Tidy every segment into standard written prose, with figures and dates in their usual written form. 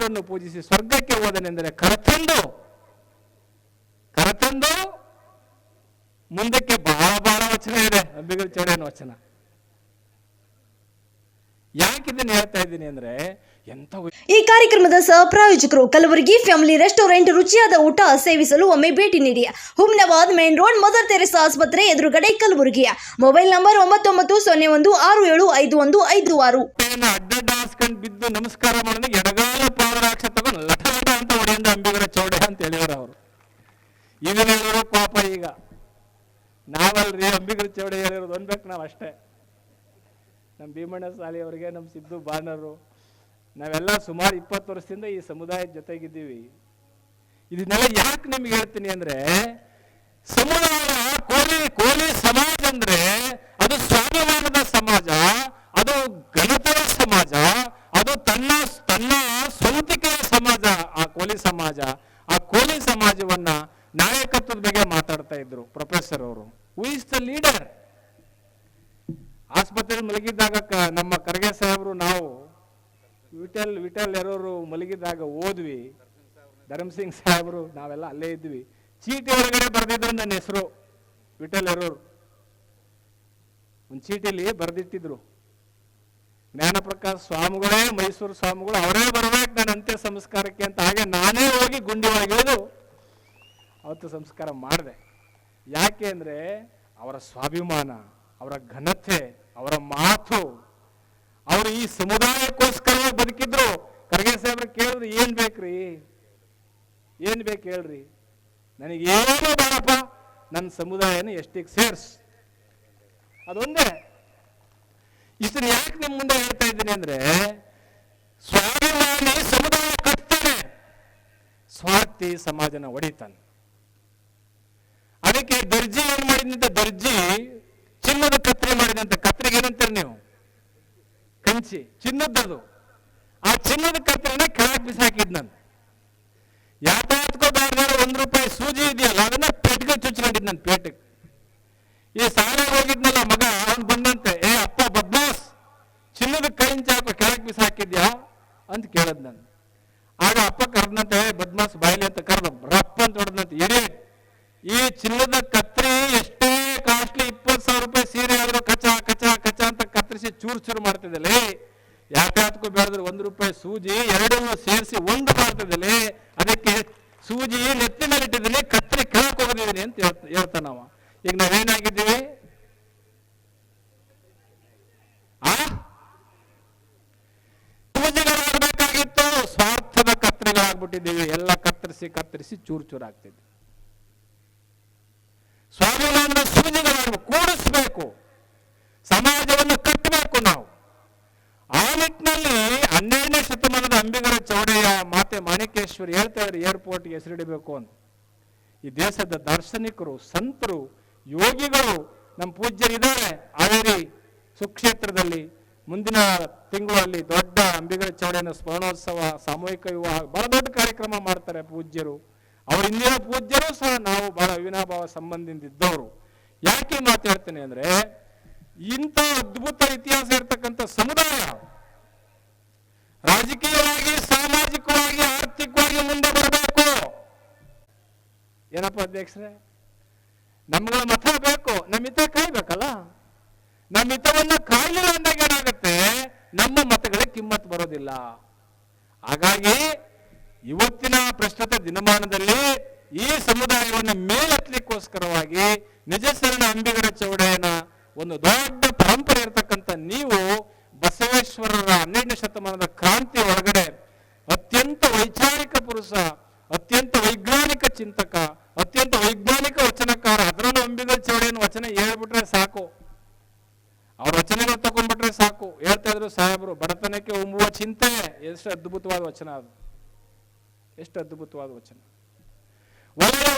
ದೇವರನ್ನು ಪೂಜಿಸಿ ಸ್ವರ್ಗಕ್ಕೆ ಹೋದನೆಂದರೆ ಕರೆತಂದು ಮುಂದಕ್ಕೆ ಬಹಳ ವಚನ ಇದೆ. ಅಂಬಿಗರ ಚೌಡಯ್ಯನ ವಚನ. ಯಾಕಿದನ್ನು ಹೇಳ್ತಾ ಇದ್ದೀನಿ ಅಂದ್ರೆ, ಈ ಕಾರ್ಯಕ್ರಮದ ಸಹ ಪ್ರಾಯೋಜಕರು ಕಲಬುರಗಿ ಫ್ಯಾಮಿಲಿ ರೆಸ್ಟೋರೆಂಟ್. ರುಚಿಯಾದ ಊಟ ಸೇವಿಸಲು ಒಮ್ಮೆ ಭೇಟಿ ನೀಡಿ. Humnabad main road, Mother Teresa ಆಸ್ಪತ್ರೆ ಎದುರುಗಡೆ, ಕಲಬುರಗಿ. Mobile number 9901615156. ಅಡ್ಡಾಸ್ಕೊಂಡು ಬಿದ್ದು ನಮಸ್ಕಾರ ಮಾಡಿದ್ರೆ ಎಡಗಾಲ ಪಾದರಾಕ್ಷ ತಗೊಂಡು ಲಠ ಅಂತ ಹೊಡೆಯಿಂದ ಅಂಬಿಗರ ಚೌಡಯ್ಯ ಅಂತ ಹೇಳಿದ್ರು ಅವರು. ಇದನ್ನ ಹೇಳಿದ್ರು ಪಾಪ ಈಗ ನಾವಲ್ರಿ ಅಂಬಿಗರ ಚೌಡಯ್ಯ ಹೇಳಿರೋದು ಅನ್ಬೇಕು ನಾವು ಅಷ್ಟೇ. ನಮ್ಮ ಭೀಮಣ್ಣ ಸಾಲಿ ಅವರಿಗೆ, ನಮ್ಮ ಸಿದ್ದು ಬಾಣರು, ನಾವೆಲ್ಲ ಸುಮಾರು 20 ವರ್ಷದಿಂದ ಈ ಸಮುದಾಯದ ಜೊತೆಗಿದ್ದೀವಿ. ಇದನ್ನೆಲ್ಲ ಯಾಕೆ ನಿಮ್ಗೆ ಹೇಳ್ತೀನಿ ಅಂದ್ರೆ, ಸಮುದಾಯ ಕೋಲಿ ಸಮಾಜ ಅಂದ್ರೆ ಅದು ಸ್ವಾಭಿಮಾನದ ಸಮಾಜ, ಅದು ಘನತೆಯ ಸಮಾಜ, ಅದು ತನ್ನ ಸ್ವಂತಿಕೆಯ ಸಮಾಜ. ಆ ಕೋಲಿ ಸಮಾಜ, ಆ ಕೋಲಿ ಸಮಾಜವನ್ನ ನಾಯಕತ್ವದ ಬಗ್ಗೆ ಮಾತಾಡ್ತಾ ಇದ್ರು ಪ್ರೊಫೆಸರ್ ಅವರು. Who is the leader? ಆಸ್ಪತ್ರೆಯಲ್ಲಿ ಮಲಗಿದ್ದಾಗ ನಮ್ಮ ಖರ್ಗೆ ಸಾಹೇಬರು, ನಾವು ವಿಠಲ್ ಎರವರು ಮಲಗಿದ್ದಾಗ ಓದ್ವಿ. ಧರ್ಮಸಿಂಗ್ ಸಾಹೇಬರು, ನಾವೆಲ್ಲ ಅಲ್ಲೇ ಇದ್ವಿ. ಚೀಟಿ ಒಳಗಡೆ ಬರೆದಿದ್ರು ನನ್ನ ಹೆಸರು, ವಿಠಲ್ ಎರವರು. ಒಂದು ಚೀಟಿಲಿ ಬರೆದಿಟ್ಟಿದ್ರು, ಜ್ಞಾನಪ್ರಕಾಶ್ ಸ್ವಾಮಿಗಳೇ, ಮೈಸೂರು ಸ್ವಾಮಿಗಳು ಅವರೇ ಬರ್ಬೇಕು ನನ್ನ ಅಂತ್ಯ ಸಂಸ್ಕಾರಕ್ಕೆ ಅಂತ. ಹಾಗೆ ನಾನೇ ಹೋಗಿ ಗುಂಡಿ ಒಳಗಿಳಿದು ಅವತ್ತು ಸಂಸ್ಕಾರ ಮಾಡಿದೆ. ಯಾಕೆ ಅಂದ್ರೆ ಅವರ ಸ್ವಾಭಿಮಾನ, ಅವರ ಘನತೆ, ಅವರ ಮಾತು, ಅವರು ಈ ಸಮುದಾಯಕ್ಕೋಸ್ಕರ ಬದುಕಿದ್ರು. ಖರ್ಗೆ ಸಾಹೇಬ್ರು ಕೇಳಿದ್ರು, ಏನ್ ಬೇಕ್ರಿ, ಏನ್ ಬೇಕು ಹೇಳ್ರಿ, ನನಗೇನು ಬೇಡಪ್ಪ, ನನ್ನ ಸಮುದಾಯನ ಎಷ್ಟಿಗೆ ಸೇರ್ಸ್, ಅದೊಂದೇ. ಇಷ್ಟನ್ನು ಯಾಕೆ ನಿಮ್ಮ ಮುಂದೆ ಹೇಳ್ತಾ ಇದ್ದೀನಿ ಅಂದ್ರೆ, ಸ್ವಾಭಿಮಾನಿ ಸಮುದಾಯ ಕಟ್ತಾನೆ, ಸ್ವಾರ್ಥಿ ಸಮಾಜನ ಹೊಡಿತಾನೆ. ಅದಕ್ಕೆ ದರ್ಜಿ ಏನ್ ಮಾಡಿದಂತ, ದರ್ಜಿ ಚಿನ್ನದ ಕತ್ರಿ ಮಾಡಿದಂತ. ಕತ್ರಿಗೆ ಏನಂತೀರಿ ನೀವು? ಕಂಚಿ, ಚಿನ್ನದ್ದದು. ಆ ಚಿನ್ನದ ಕತ್ರಿನ ಕೆಳಗೆ ಬಿಸಾಕಿದ್ ನಾನು. ಯಾತಾತ್ಕೋ ಬಾರ್ದಾರ ₹1 ಸೂಜಿ ಇದೆಯಲ್ಲ, ಅದನ್ನ ಪೇಟ್ಗೆ ಚುಚ್ಕೊಂಡಿದ್ ನನ್ನ ಪೇಟಿಗೆ. ಈ ಸಾಲ ಹೋಗಿದ್ನಲ್ಲ ಮಗ, ಅವನು ಬಂದಂತೆ, ಏ ಅಪ್ಪ ಬದ್ಮಾಸ್, ಚಿನ್ನದ ಕೈಂಚ ಕೆಳಗೆ ಬಿಸಾಕಿದ್ಯಾ ಅಂತ ಕೇಳದ್ ನಾನು. ಆಗ ಅಪ್ಪ ಕರೆದಂತೆ, ಬದ್ಮಾಸ್ ಬಾಯ್ಲಿ ಅಂತ ಕರೆದ, ರಪ್ಪ ಅಂತ ಹೊಡೆದಂತೆ, ಇಡೀ ಈ ಚಿನ್ನದ ಕತ್ರಿ ಎಷ್ಟೇ ಕಾಸ್ಟ್ಲಿ, ₹20,000 ಸೀರೆ ಆದ್ರೂ ಕಚ ಕಚ ಕಚ ಅಂತ ಕತ್ತರಿಸಿ ಚೂರು ಮಾಡ್ತಿದ್ದಲೆ. ಯಾಕೆ ಹತ್ಕೋ ಬೆಳೆದ್ರು ₹1 ಸೂಜಿ ಎರಡನ್ನೂ ಸೇರಿಸಿ ಒಂದು ಮಾಡ್ತಿದ್ದಲೆ. ಅದಕ್ಕೆ ಸೂಜಿ ನೆತ್ತಿ ಮೇಲೆ ಇಟ್ಟಿದ್ದೀನಿ, ಕತ್ರಿ ಕೆಳಕ್ ಹೋಗಿದ್ದೀನಿ ಅಂತ ಹೇಳ್ತಾನವ. ಈಗ ನಾವೇನಾಗಿದ್ದೀವಿ? ಸೂಜಿಗಳಾಗಬೇಕಾಗಿತ್ತು, ಸ್ವಾರ್ಥದ ಕತ್ರಿಗಳಾಗ್ಬಿಟ್ಟಿದ್ದೀವಿ. ಎಲ್ಲ ಕತ್ತರಿಸಿ ಚೂರು ಆಗ್ತಿದ್ವಿ. ಸ್ವಾಭಿಮಾನದ ಸೂಜಿಗಳನ್ನು ಕೂಡಿಸ್ಬೇಕು, ಸಮಾಜವನ್ನು ಕಟ್ಟಬೇಕು ನಾವು. ಆ ನಿಟ್ಟಿನಲ್ಲಿ 12ನೇ ಶತಮಾನದ ಅಂಬಿಗರ ಚೌಡಯ್ಯ, ಮಾತೆ ಮಾಣಿಕೇಶ್ವರಿ ಹೇಳ್ತಾ ಇದ್ರು, ಏರ್ಪೋರ್ಟ್ಗೆ ಹೆಸರಿಡಬೇಕು ಅಂತ. ಈ ದೇಶದ ದಾರ್ಶನಿಕರು, ಸಂತರು, ಯೋಗಿಗಳು, ನಮ್ಮ ಪೂಜ್ಯರಿದ್ದಾರೆ ಹಾವೇರಿ ಸುಕ್ಷೇತ್ರದಲ್ಲಿ. ಮುಂದಿನ ತಿಂಗಳಲ್ಲಿ ದೊಡ್ಡ ಅಂಬಿಗರ ಚೌಡಯ್ಯನ ಸ್ಮರಣೋತ್ಸವ, ಸಾಮೂಹಿಕ ವಿವಾಹ, ಬಹಳ ದೊಡ್ಡ ಕಾರ್ಯಕ್ರಮ ಮಾಡ್ತಾರೆ ಪೂಜ್ಯರು. ಅವ್ರ ಹಿಂದಿನ ಪೂಜ್ಯರು ಸಹ ನಾವು ಬಹಳ ಅವಿನಾಭಾವ ಸಂಬಂಧದಿಂದ ಇದ್ದವರು. ಯಾಕೆ ಮಾತಾಡ್ತೇನೆ ಅಂದ್ರೆ, ಇಂಥ ಅದ್ಭುತ ಇತಿಹಾಸ ಇರ್ತಕ್ಕಂಥ ಸಮುದಾಯ ರಾಜಕೀಯವಾಗಿ, ಸಾಮಾಜಿಕವಾಗಿ, ಆರ್ಥಿಕವಾಗಿ ಮುಂದೆ ಬರಬೇಕು. ಏನಪ್ಪ ಅಧ್ಯಕ್ಷರೇ, ನಮ್ಗಳ ಮತ ಬೇಕು, ನಮ್ಮ ಹಿತ ಕಾಯ್ಬೇಕಲ್ಲ. ನಮ್ಮ ಹಿತವನ್ನ ಕಾಯಲಿಲ್ಲ ಅಂದಾಗ ಏನಾಗುತ್ತೆ, ನಮ್ಮ ಮತಗಳಿಗೆ ಕಿಮ್ಮತ್ ಬರೋದಿಲ್ಲ. ಹಾಗಾಗಿ ಇವತ್ತಿನ ಪ್ರಸ್ತುತ ದಿನಮಾನದಲ್ಲಿ ಈ ಸಮುದಾಯವನ್ನು ಮೇಲೆತ್ತಲಿಕ್ಕೋಸ್ಕರವಾಗಿ ನಿಜ ಶರಣ ಅಂಬಿಗರ ಚೌಡಯ್ಯನ ಒಂದು ದೊಡ್ಡ ಪರಂಪರೆ ಇರತಕ್ಕಂಥ ನೀವು ಬಸವೇಶ್ವರರ 12ನೇ ಶತಮಾನದ ಕ್ರಾಂತಿ ಒಳಗಡೆ ಅತ್ಯಂತ ವೈಚಾರಿಕ ಪುರುಷ, ಅತ್ಯಂತ ವೈಜ್ಞಾನಿಕ ಚಿಂತಕ, ಅತ್ಯಂತ ವೈಜ್ಞಾನಿಕ ವಚನಕಾರ. ಅದರಲ್ಲೂ ಅಂಬಿಗರ ಚೌಡಯ್ಯನ ವಚನ ಹೇಳ್ಬಿಟ್ರೆ ಸಾಕು, ಅವ್ರ ವಚನಗಳು ತಗೊಂಡ್ಬಿಟ್ರೆ ಸಾಕು. ಹೇಳ್ತಾ ಇದ್ರು ಸಾಹೇಬರು, ಬಡತನಕ್ಕೆ ಉಂಬುವ ಚಿಂತೆ. ಎಷ್ಟು ಅದ್ಭುತವಾದ ವಚನ ಅದು, ಎಷ್ಟು ಅದ್ಭುತವಾದ ವಚನ. ಒಲೆಯ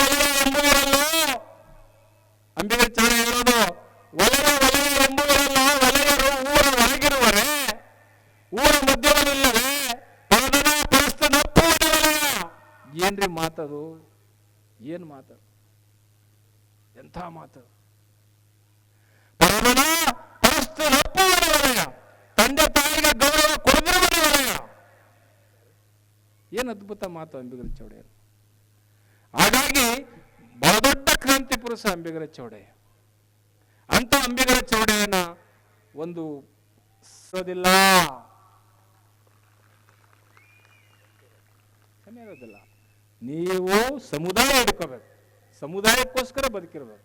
ಎಂಬುವಿರಲ್ಲ, ಅಂಬಿಗರ ಚೌಡಯ್ಯ ಹೇಳೋದು, ಒಲೆಯ ಎಂಬುವಿರಲ್ಲ, ಒಲೆಯರು ಊರ ಒಳಗಿರುವರೆ, ಊರ ಮಧ್ಯದಲ್ಲಿಲ್ಲವೇ, ಪರದನ ಪರಸ್ತ ನಪ್ಪುವುದೇ ಒಲೆಯ. ಏನ್ರಿ ಮಾತದು, ಏನ್ ಮಾತದು, ಎಂಥ ಮಾತದು. ಪರದನ ಪರಸ್ತ ನಪ್ಪುವುದೇ ಒಲೆಯ, ತಂದೆ ತಾಯಿಗೆ ಗೌರವ ಕೊಡದಿರುವುದೇ ಒಲೆಯ. ಏನು ಅದ್ಭುತ ಮಾತು ಅಂಬಿಗರ ಚೌಡೆಯರು. ಹಾಗಾಗಿ ಬಹಳ ದೊಡ್ಡ ಕ್ರಾಂತಿ ಪುರುಷ ಅಂಬಿಗರ ಚೌಡೆ. ಅಂತ ಅಂಬಿಗರ ಚೌಡೆಯನ್ನ ಒಂದು ಸೋದಿಲ್ಲ, ಇರೋದಿಲ್ಲ. ನೀವು ಸಮುದಾಯ ಹಿಡ್ಕೋಬೇಕು, ಸಮುದಾಯಕ್ಕೋಸ್ಕರ ಬದುಕಿರ್ಬೇಕು.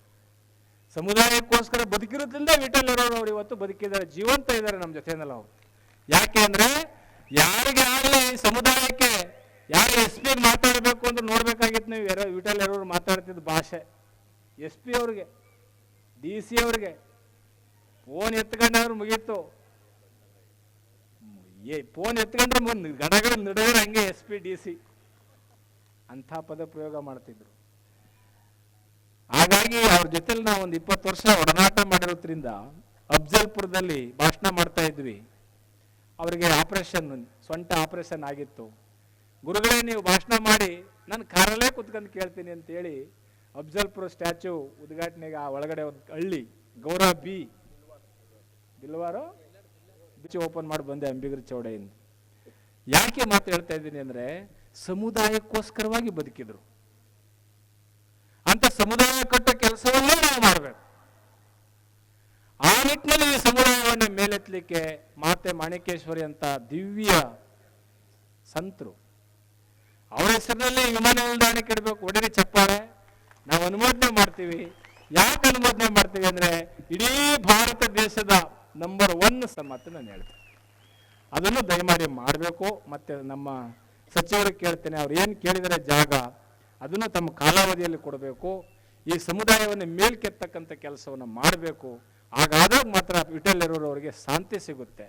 ಸಮುದಾಯಕ್ಕೋಸ್ಕರ ಬದುಕಿರೋದ್ರಿಂದ ವಿಠಲ್ ಅವರು ಇವತ್ತು ಬದುಕಿದ್ದಾರೆ, ಜೀವಂತ ಇದ್ದಾರೆ ನಮ್ಮ ಜೊತೆಯಲ್ಲಿ ಅವರು. ಯಾಕೆ ಅಂದ್ರೆ ಯಾರಿಗೆ ಆಗಲಿ ಸಮುದಾಯಕ್ಕೆ ಯಾರು ಎಸ್ ಪಿ ಮಾತಾಡಬೇಕು ಅಂತ ನೋಡ್ಬೇಕಾಗಿತ್ತು. ನೀವು ವಿಠಲ್ ಅವರು ಮಾತಾಡ್ತಿದ್ದ ಭಾಷೆ ಎಸ್ ಪಿ ಅವ್ರಿಗೆ, ಡಿ ಸಿ ಅವ್ರಿಗೆ ಫೋನ್ ಎತ್ಕೊಂಡವ್ರು ಮುಗೀತು. ಫೋನ್ ಎತ್ಕೊಂಡ್ರೆ ಮುಂದೆ ಗಡಗಡ ನಡುವೆ ಹಂಗೆ ಎಸ್ ಪಿ ಡಿ ಸಿ ಅಂಥ ಪದ ಪ್ರಯೋಗ ಮಾಡ್ತಿದ್ರು. ಹಾಗಾಗಿ ಅವ್ರ ಜೊತೆಲಿ ನಾವು ಒಂದು 20 ವರ್ಷ ಒಡನಾಟ ಮಾಡಿರೋದ್ರಿಂದ ಅಫ್ಜಲ್ಪುರದಲ್ಲಿ ಭಾಷಣ ಮಾಡ್ತಾ ಇದ್ವಿ. ಅವರಿಗೆ ಆಪರೇಷನ್, ಸೊಂಟ ಆಪರೇಷನ್ ಆಗಿತ್ತು. ಗುರುಗಳೇ ನೀವು ಭಾಷಣ ಮಾಡಿ ನಾನು ಕಾರಲ್ಲೇ ಕುತ್ಕೊಂಡು ಕೇಳ್ತೀನಿ ಅಂತೇಳಿ ಅಫ್ಜಲ್ಪುರ ಸ್ಟ್ಯಾಚ್ಯೂ ಉದ್ಘಾಟನೆಗೆ ಆ ಒಳಗಡೆ ಒಂದು ಹಳ್ಳಿ ಗೌರವ್ ಬಿಲ್ವಾರೋ ಬೀಚ್ ಓಪನ್ ಮಾಡಿ ಬಂದೆ ಅಂಬಿಗರ ಚೌಡೆಯಿಂದ. ಯಾಕೆ ಮಾತು ಹೇಳ್ತಾ ಇದ್ದೀನಿ ಅಂದ್ರೆ ಸಮುದಾಯಕ್ಕೋಸ್ಕರವಾಗಿ ಬದುಕಿದ್ರು. ಅಂತ ಸಮುದಾಯ ಕಟ್ಟೋ ಕೆಲಸವನ್ನೇ ನಾವು ಮಾಡಬೇಕು. ಆ ನಿಟ್ಟಿನಲ್ಲಿ ಈ ಸಮುದಾಯವನ್ನು ಮೇಲೆತ್ತಲಿಕ್ಕೆ ಮಾತೆ ಮಾಣಿಕೇಶ್ವರಿ ಅಂತ ದಿವ್ಯ ಸಂತರು, ಅವರ ಹೆಸರಿನಲ್ಲಿ ವಿಮಾನ ನಿಲ್ದಾಣಕ್ಕೆ ಇಡಬೇಕು. ಒಡನೆ ಚಪ್ಪಾಳೆ ನಾವು ಅನುಮೋದನೆ ಮಾಡ್ತೀವಿ. ಯಾಕೆ ಅನುಮೋದನೆ ಮಾಡ್ತೀವಿ ಅಂದ್ರೆ ಇಡೀ ಭಾರತ ದೇಶದ ನಂಬರ್ 1 ಮಾತು ನಾನು ಹೇಳ್ತೇನೆ. ಅದನ್ನು ದಯಮಾಡಿ ಮಾಡಬೇಕು. ಮತ್ತೆ ನಮ್ಮ ಸಚಿವರಿಗೆ ಕೇಳ್ತೇನೆ, ಅವ್ರು ಏನು ಕೇಳಿದರೆ ಜಾಗ ಅದನ್ನು ತಮ್ಮ ಕಾಲಾವಧಿಯಲ್ಲಿ ಕೊಡಬೇಕು. ಈ ಸಮುದಾಯವನ್ನು ಮೇಲ್ಕೆತ್ತಕ್ಕಂಥ ಕೆಲಸವನ್ನು ಮಾಡಬೇಕು. ಹಾಗಾದಾಗ ಮಾತ್ರ ವಿಠಲ್ ಅವರಿಗೆ ಶಾಂತಿ ಸಿಗುತ್ತೆ.